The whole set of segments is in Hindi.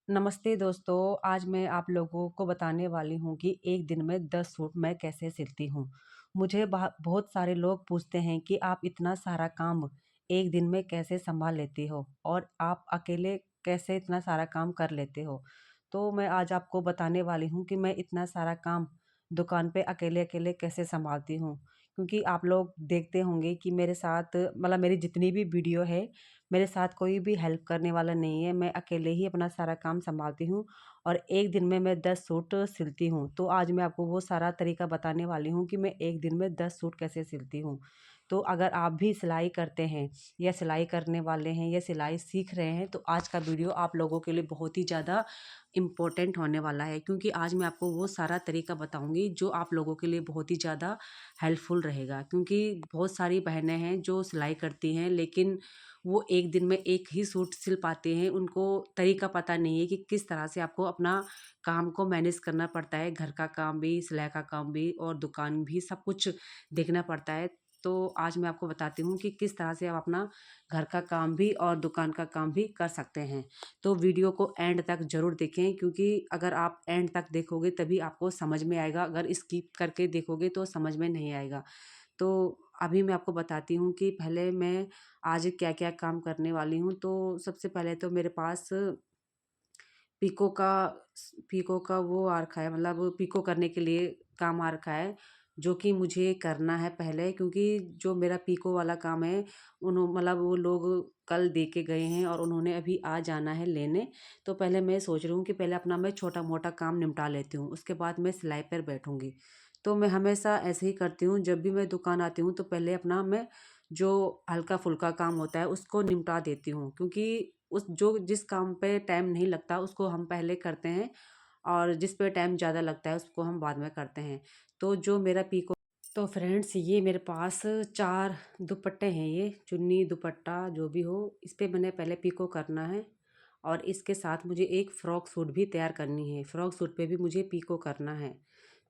नमस्ते दोस्तों, आज मैं आप लोगों को बताने वाली हूँ कि एक दिन में 10 सूट मैं कैसे सिलती हूँ। मुझे बहुत सारे लोग पूछते हैं कि आप इतना सारा काम एक दिन में कैसे सँभाल लेती हो और आप अकेले कैसे इतना सारा काम कर लेते हो। तो मैं आज आपको बताने वाली हूँ कि मैं इतना सारा काम दुकान पे अकेले-अकेले कैसे सँभालती हूँ। क्योंकि आप लोग देखते होंगे कि मेरे साथ मतलब मेरी जितनी भी वीडियो है, मेरे साथ कोई भी हेल्प करने वाला नहीं है, मैं अकेले ही अपना सारा काम सँभालती हूँ और एक दिन में मैं 10 सूट सिलती हूँ। तो आज मैं आपको वो सारा तरीका बताने वाली हूँ कि मैं एक दिन में 10 सूट कैसे सिलती हूँ। तो अगर आप भी सिलाई करते हैं या सिलाई करने वाले हैं या सिलाई सीख रहे हैं, तो आज का वीडियो आप लोगों के लिए बहुत ही ज़्यादा इम्पोर्टेंट होने वाला है, क्योंकि आज मैं आपको वो सारा तरीका बताऊँगी जो आप लोगों के लिए बहुत ही ज़्यादा हेल्पफुल रहेगा। क्योंकि बहुत सारी बहनें हैं जो सिलाई करती हैं, लेकिन वो एक दिन में एक ही सूट सिल पाते हैं। उनको तरीका पता नहीं है कि किस तरह से आपको अपना काम को मैनेज करना पड़ता है, घर का काम भी, सिलाई का काम भी और दुकान भी, सब कुछ देखना पड़ता है। तो आज मैं आपको बताती हूँ कि किस तरह से आप अपना घर का काम भी और दुकान का काम भी कर सकते हैं। तो वीडियो को एंड तक ज़रूर देखें, क्योंकि अगर आप एंड तक देखोगे तभी आपको समझ में आएगा, अगर स्किप करके देखोगे तो समझ में नहीं आएगा। तो अभी मैं आपको बताती हूँ कि पहले मैं आज क्या-क्या काम करने वाली हूँ। तो सबसे पहले तो मेरे पास पीको का पीको का वो आ रखा है, मतलब पीको करने के लिए काम आ रखा है, जो कि मुझे करना है पहले। क्योंकि जो मेरा पीको वाला काम है, मतलब वो लोग कल दे के गए हैं और उन्होंने अभी आज जाना है लेने। तो पहले मैं सोच रही हूँ कि पहले अपना मैं छोटा-मोटा काम निपटा लेती हूँ, उसके बाद मैं सिलाई पर बैठूँगी। तो मैं हमेशा ऐसे ही करती हूँ, जब भी मैं दुकान आती हूँ तो पहले अपना मैं जो हल्का-फुल्का काम होता है उसको निपटा देती हूँ। क्योंकि उस जो जिस काम पे टाइम नहीं लगता उसको हम पहले करते हैं और जिस पे टाइम ज़्यादा लगता है उसको हम बाद में करते हैं। तो जो मेरा पीको तो फ्रेंड्स, ये मेरे पास 4 दुपट्टे हैं, ये चुन्नी दुपट्टा जो भी हो, इस पे मैंने पहले पीको करना है और इसके साथ मुझे एक फ़्रॉक सूट भी तैयार करनी है। फ़्रॉक सूट पे भी मुझे पीको करना है।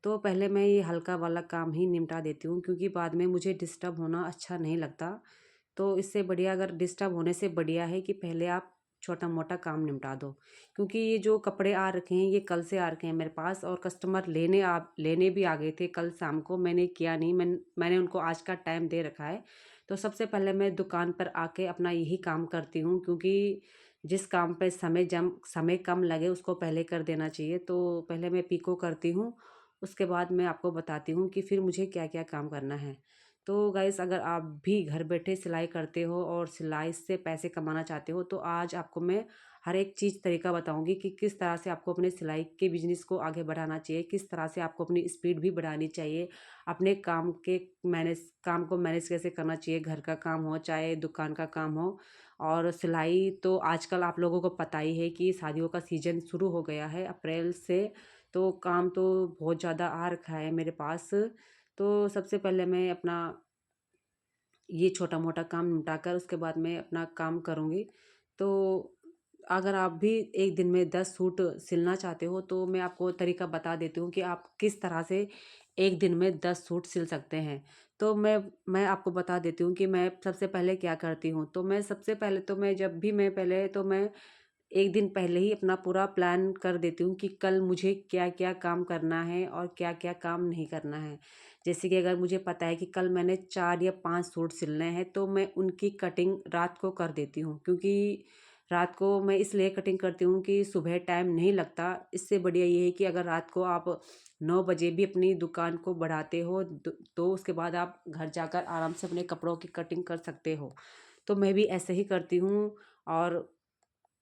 तो पहले मैं ये हल्का वाला काम ही निपटा देती हूँ, क्योंकि बाद में मुझे डिस्टर्ब होना अच्छा नहीं लगता। तो इससे बढ़िया, अगर डिस्टर्ब होने से बढ़िया है कि पहले आप छोटा-मोटा काम निपटा दो। क्योंकि ये जो कपड़े आ रखे हैं, ये कल से आ रखे हैं मेरे पास और कस्टमर लेने भी आ गए थे कल शाम को। मैंने किया नहीं, मैंने उनको आज का टाइम दे रखा है। तो सबसे पहले मैं दुकान पर आके अपना यही काम करती हूँ, क्योंकि जिस काम पे समय कम लगे उसको पहले कर देना चाहिए। तो पहले मैं पीको करती हूँ, उसके बाद मैं आपको बताती हूँ कि फिर मुझे क्या-क्या काम करना है। तो गाइस, अगर आप भी घर बैठे सिलाई करते हो और सिलाई से पैसे कमाना चाहते हो, तो आज आपको मैं हर एक चीज़ तरीका बताऊंगी कि किस तरह से आपको अपने सिलाई के बिजनेस को आगे बढ़ाना चाहिए, किस तरह से आपको अपनी स्पीड भी बढ़ानी चाहिए, अपने काम को मैनेज कैसे करना चाहिए, घर का काम हो चाहे दुकान का काम हो। और सिलाई तो आजकल आप लोगों को पता ही है कि शादियों का सीज़न शुरू हो गया है अप्रैल से। तो काम तो बहुत ज़्यादा आ रखा है मेरे पास। तो सबसे पहले मैं अपना ये छोटा-मोटा काम निपटाकर उसके बाद मैं अपना काम करूँगी। तो अगर आप भी एक दिन में 10 सूट सिलना चाहते हो, तो मैं आपको तरीका बता देती हूँ कि आप किस तरह से एक दिन में 10 सूट सिल सकते हैं। तो मैं आपको बता देती हूँ कि मैं सबसे पहले क्या करती हूँ। तो मैं सबसे पहले तो मैं जब भी मैं पहले तो मैं एक दिन पहले ही अपना पूरा प्लान कर देती हूँ कि कल मुझे क्या-क्या काम करना है और क्या-क्या काम नहीं करना है। जैसे कि अगर मुझे पता है कि कल मैंने 4 या 5 सूट सिलने हैं, तो मैं उनकी कटिंग रात को कर देती हूँ। क्योंकि रात को मैं इसलिए कटिंग करती हूँ कि सुबह टाइम नहीं लगता। इससे बढ़िया ये है कि अगर रात को आप 9 बजे भी अपनी दुकान को बढ़ाते हो, तो उसके बाद आप घर जाकर आराम से अपने कपड़ों की कटिंग कर सकते हो। तो मैं भी ऐसे ही करती हूँ और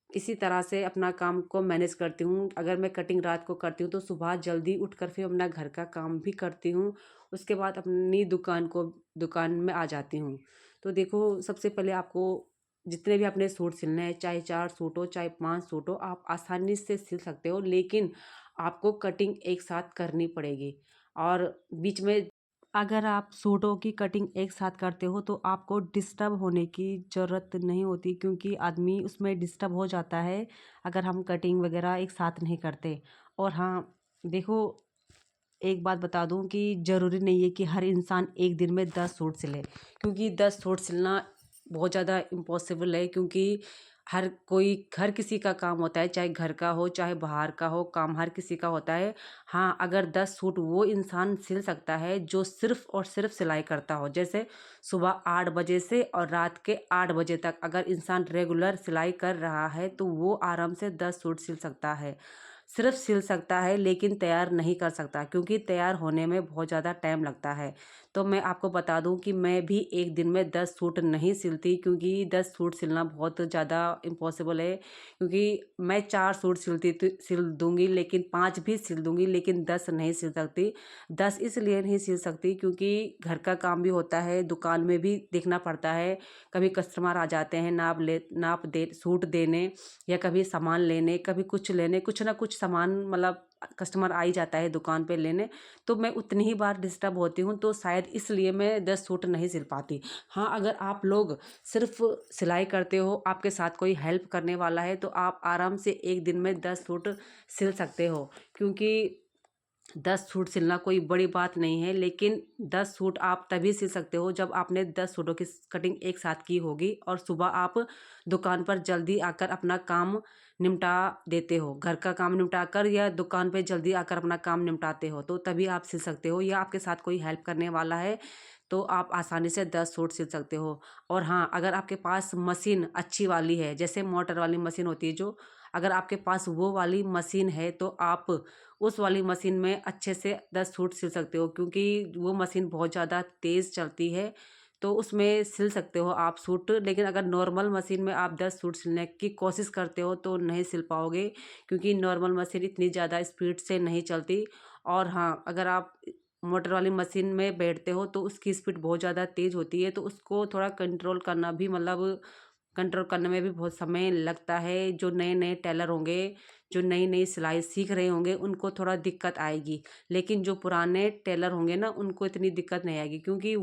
इसी तरह से अपना काम को मैनेज करती हूँ। अगर मैं कटिंग रात को करती हूँ तो सुबह जल्दी उठकर फिर अपना घर का काम भी करती हूँ। उसके बाद अपनी दुकान में आ जाती हूँ। तो देखो, सबसे पहले आपको जितने भी अपने सूट सिलने हैं, चाहे 4 सूट हो, चाहे 5 सूट हो, आप आसानी से सिल सकते हो। लेकिन आपको कटिंग एक साथ करनी पड़ेगी और बीच में अगर आप सूटों की कटिंग एक साथ करते हो तो आपको डिस्टर्ब होने की ज़रूरत नहीं होती, क्योंकि आदमी उसमें डिस्टर्ब हो जाता है अगर हम कटिंग वगैरह एक साथ नहीं करते। और हाँ, देखो, एक बात बता दूं कि ज़रूरी नहीं है कि हर इंसान एक दिन में 10 सूट सिले, क्योंकि 10 सूट सिलना बहुत ज़्यादा इम्पॉसिबल है। क्योंकि हर किसी का काम होता है, चाहे घर का हो, चाहे बाहर का हो, काम हर किसी का होता है। हाँ, अगर 10 सूट वो इंसान सिल सकता है जो सिर्फ़ और सिर्फ़ सिलाई करता हो। जैसे सुबह 8 बजे से और रात के 8 बजे तक अगर इंसान रेगुलर सिलाई कर रहा है, तो वो आराम से 10 सूट सिल सकता है। सिर्फ़ सिल सकता है लेकिन तैयार नहीं कर सकता, क्योंकि तैयार होने में बहुत ज़्यादा टाइम लगता है। तो मैं आपको बता दूँ कि मैं भी एक दिन में 10 सूट नहीं सिलती, क्योंकि 10 सूट सिलना बहुत ज़्यादा इम्पॉसिबल है। क्योंकि मैं 4 सूट सिल दूँगी, लेकिन 5 भी सिल दूँगी, लेकिन 10 नहीं सिल सकती। 10 इसलिए नहीं सिल सकती क्योंकि घर का काम भी होता है, दुकान में भी देखना पड़ता है। कभी कस्टमर आ जाते हैं नाप दे सूट देने, या कभी सामान लेने, कभी कुछ लेने, कुछ ना कुछ सामान मतलब कस्टमर आ ही जाता है दुकान पे लेने। तो मैं उतनी ही बार डिस्टर्ब होती हूँ, तो शायद इसलिए मैं 10 सूट नहीं सिल पाती। हाँ, अगर आप लोग सिर्फ़ सिलाई करते हो, आपके साथ कोई हेल्प करने वाला है, तो आप आराम से एक दिन में 10 सूट सिल सकते हो। क्योंकि 10 सूट सिलना कोई बड़ी बात नहीं है, लेकिन 10 सूट आप तभी सिल सकते हो जब आपने 10 सूटों की कटिंग एक साथ की होगी और सुबह आप दुकान पर जल्दी आकर अपना काम निपटा देते हो। घर का काम निपटा कर या दुकान पे जल्दी आकर अपना काम निपटाते हो, तो तभी आप सिल सकते हो, या आपके साथ कोई हेल्प करने वाला है, तो आप आसानी से 10 सूट सिल सकते हो। और हाँ, अगर आपके पास मशीन अच्छी वाली है, जैसे मोटर वाली मशीन होती है जो, अगर आपके पास वो वाली मशीन है, तो आप उस वाली मशीन में अच्छे से 10 सूट सिल सकते हो, क्योंकि वो मशीन बहुत ज़्यादा तेज़ चलती है, तो उसमें सिल सकते हो आप सूट। लेकिन अगर नॉर्मल मशीन में आप 10 सूट सिलने की कोशिश करते हो तो नहीं सिल पाओगे, क्योंकि नॉर्मल मशीन इतनी ज़्यादा स्पीड से नहीं चलती। और हाँ, अगर आप मोटर वाली मशीन में बैठते हो तो उसकी स्पीड बहुत ज़्यादा तेज़ होती है, तो उसको थोड़ा कंट्रोल करना भी मतलब कंट्रोल करने में भी बहुत समय लगता है। जो नए-नए टेलर होंगे, जो नई-नई सिलाई सीख रहे होंगे, उनको थोड़ा दिक्कत आएगी। लेकिन जो पुराने टेलर होंगे ना, उनको इतनी दिक्कत नहीं आएगी, क्योंकि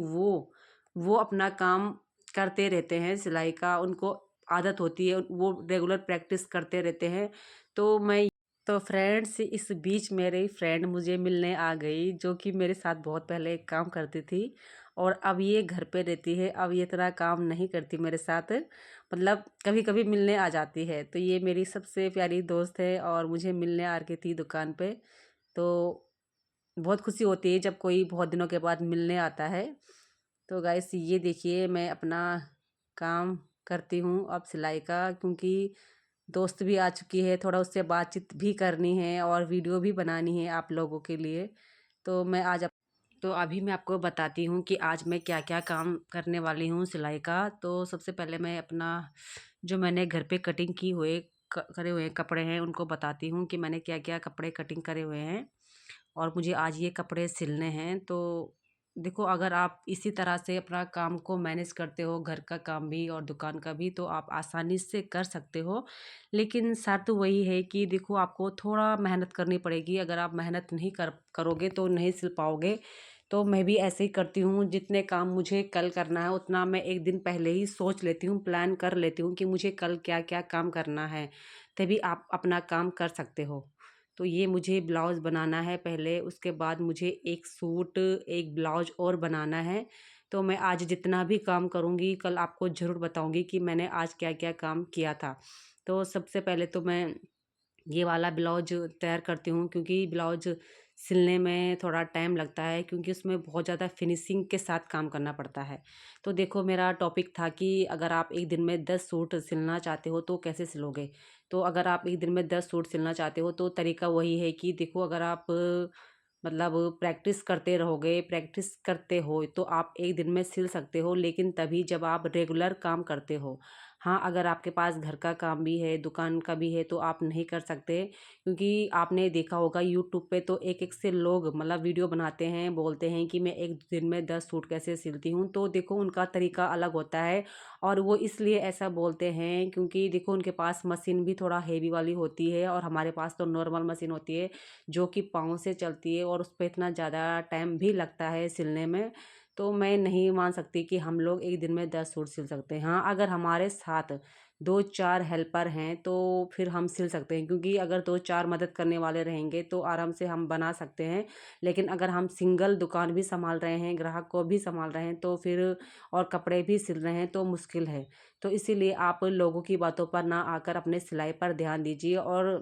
वो अपना काम करते रहते हैं सिलाई का, उनको आदत होती है, वो रेगुलर प्रैक्टिस करते रहते हैं। तो मैं तो फ्रेंड्स, इस बीच मेरी फ्रेंड मुझे मिलने आ गई, जो कि मेरे साथ बहुत पहले काम करती थी और अब ये घर पे रहती है। अब ये इतना काम नहीं करती मेरे साथ, मतलब कभी-कभी मिलने आ जाती है। तो ये मेरी सबसे प्यारी दोस्त है और मुझे मिलने आ रखी थी दुकान पे। तो बहुत खुशी होती है जब कोई बहुत दिनों के बाद मिलने आता है। तो गाइस, ये देखिए मैं अपना काम करती हूँ अब सिलाई का, क्योंकि दोस्त भी आ चुकी है, थोड़ा उससे बातचीत भी करनी है और वीडियो भी बनानी है आप लोगों के लिए। तो मैं आज अप तो अभी मैं आपको बताती हूँ कि आज मैं क्या-क्या काम करने वाली हूँ सिलाई का। तो सबसे पहले मैं अपना जो मैंने घर पे कटिंग की हुए क करे हुए कपड़े हैं, उनको बताती हूँ कि मैंने क्या-क्या कपड़े कटिंग करे हुए हैं और मुझे आज ये कपड़े सिलने हैं। तो देखो, अगर आप इसी तरह से अपना काम को मैनेज करते हो, घर का काम भी और दुकान का भी, तो आप आसानी से कर सकते हो। लेकिन शर्त वही है कि देखो, आपको थोड़ा मेहनत करनी पड़ेगी। अगर आप मेहनत नहीं करोगे तो नहीं सिल पाओगे। तो मैं भी ऐसे ही करती हूँ, जितने काम मुझे कल करना है उतना मैं एक दिन पहले ही सोच लेती हूँ, प्लान कर लेती हूँ कि मुझे कल क्या-क्या काम करना है। तभी आप अपना काम कर सकते हो। तो ये मुझे ब्लाउज़ बनाना है पहले, उसके बाद मुझे एक सूट, एक ब्लाउज़ और बनाना है। तो मैं आज जितना भी काम करूँगी, कल आपको ज़रूर बताऊँगी कि मैंने आज क्या-क्या काम किया था। तो सबसे पहले तो मैं ये वाला ब्लाउज तैयार करती हूँ, क्योंकि ब्लाउज सिलने में थोड़ा टाइम लगता है, क्योंकि उसमें बहुत ज़्यादा फिनिशिंग के साथ काम करना पड़ता है। तो देखो, मेरा टॉपिक था कि अगर आप एक दिन में 10 सूट सिलना चाहते हो तो कैसे सिलोगे? तो अगर आप एक दिन में 10 सूट सिलना चाहते हो तो तरीका वही है कि देखो, अगर आप मतलब प्रैक्टिस करते रहोगे, प्रैक्टिस करते हो, तो आप एक दिन में सिल सकते हो, लेकिन तभी जब आप रेगुलर काम करते हो। हाँ, अगर आपके पास घर का काम भी है, दुकान का भी है, तो आप नहीं कर सकते, क्योंकि आपने देखा होगा यूट्यूब पे तो एक-एक से लोग मतलब वीडियो बनाते हैं, बोलते हैं कि मैं एक दिन में 10 सूट कैसे सिलती हूँ। तो देखो, उनका तरीका अलग होता है और वो इसलिए ऐसा बोलते हैं क्योंकि देखो, उनके पास मशीन भी थोड़ा हेवी वाली होती है और हमारे पास तो नॉर्मल मशीन होती है, जो कि पाँव से चलती है और उस पे इतना ज़्यादा टाइम भी लगता है सिलने में। तो मैं नहीं मान सकती कि हम लोग एक दिन में 10 सूट सिल सकते हैं। हाँ, अगर हमारे साथ 2-4 हेल्पर हैं तो फिर हम सिल सकते हैं, क्योंकि अगर 2-4 मदद करने वाले रहेंगे तो आराम से हम बना सकते हैं। लेकिन अगर हम सिंगल दुकान भी सँभाल रहे हैं, ग्राहक को भी सँभाल रहे हैं तो फिर और कपड़े भी सिल रहे हैं तो मुश्किल है। तो इसीलिए आप लोगों की बातों पर ना आकर अपने सिलाई पर ध्यान दीजिए और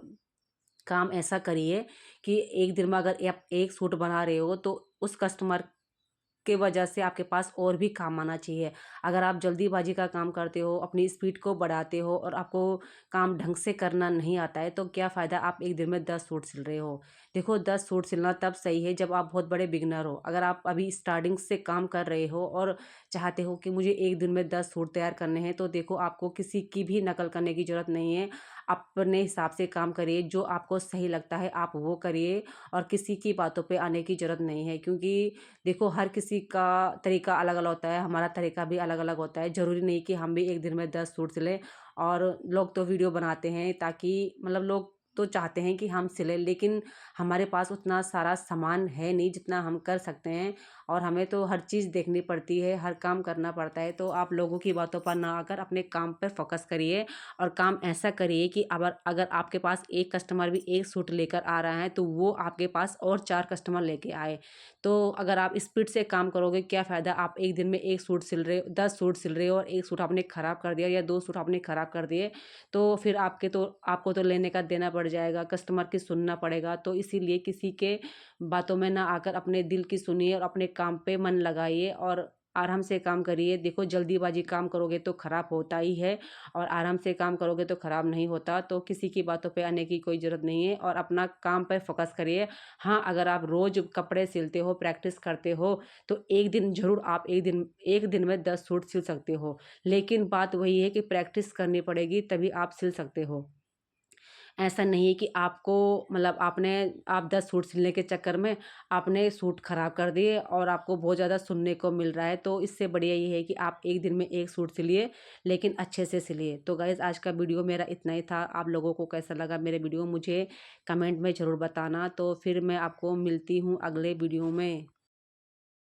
काम ऐसा करिए कि एक दिन में अगर आप एक सूट बना रहे हो तो उस कस्टमर के वजह से आपके पास और भी काम आना चाहिए। अगर आप जल्दीबाजी का काम करते हो, अपनी स्पीड को बढ़ाते हो और आपको काम ढंग से करना नहीं आता है, तो क्या फ़ायदा आप एक दिन में 10 सूट सिल रहे हो। देखो, 10 सूट सिलना तब सही है जब आप बहुत बड़े बिगिनर हो। अगर आप अभी स्टार्टिंग से काम कर रहे हो और चाहते हो कि मुझे एक दिन में 10 सूट तैयार करने हैं, तो देखो आपको किसी की भी नकल करने की ज़रूरत नहीं है। अपने हिसाब से काम करिए, जो आपको सही लगता है आप वो करिए और किसी की बातों पे आने की ज़रूरत नहीं है, क्योंकि देखो हर किसी का तरीका अलग-अलग होता है, हमारा तरीका भी अलग-अलग होता है। ज़रूरी नहीं कि हम भी एक दिन में 10 सूट सिलें। और लोग तो वीडियो बनाते हैं ताकि मतलब लोग तो चाहते हैं कि हम सिलें, लेकिन हमारे पास उतना सारा सामान है नहीं जितना हम कर सकते हैं और हमें तो हर चीज़ देखनी पड़ती है, हर काम करना पड़ता है। तो आप लोगों की बातों पर ना आकर अपने काम पर फ़ोकस करिए और काम ऐसा करिए कि अगर अगर आपके पास एक कस्टमर भी एक सूट लेकर आ रहा है, तो वो आपके पास और 4 कस्टमर लेके आए। तो अगर आप स्पीड से काम करोगे, क्या फ़ायदा आप एक दिन में 1 सूट सिल रहे हो, 10 सूट सिल रहे हो और 1 सूट आपने ख़राब कर दिया या 2 सूट आपने ख़राब कर दिए, तो फिर आपको तो लेने का देना पड़ जाएगा, कस्टमर की सुनना पड़ेगा। तो इसीलिए किसी के बातों में ना आकर अपने दिल की सुनिए और अपने काम पे मन लगाइए और आराम से काम करिए। देखो, जल्दीबाजी काम करोगे तो ख़राब होता ही है और आराम से काम करोगे तो ख़राब नहीं होता। तो किसी की बातों पे आने की कोई ज़रूरत नहीं है और अपना काम पे फ़ोकस करिए। हाँ, अगर आप रोज़ कपड़े सिलते हो, प्रैक्टिस करते हो, तो एक दिन ज़रूर आप एक दिन में 10 सूट सिल सकते हो। लेकिन बात वही है कि प्रैक्टिस करनी पड़ेगी तभी आप सिल सकते हो। ऐसा नहीं है कि आपको मतलब आप 10 सूट सिलने के चक्कर में आपने सूट खराब कर दिए और आपको बहुत ज़्यादा सुनने को मिल रहा है। तो इससे बढ़िया ये है कि आप एक दिन में 1 सूट सिलिए, लेकिन अच्छे से सिलिए। तो गाइज़, आज का वीडियो मेरा इतना ही था। आप लोगों को कैसा लगा मेरे वीडियो मुझे कमेंट में ज़रूर बताना। तो फिर मैं आपको मिलती हूँ अगले वीडियो में।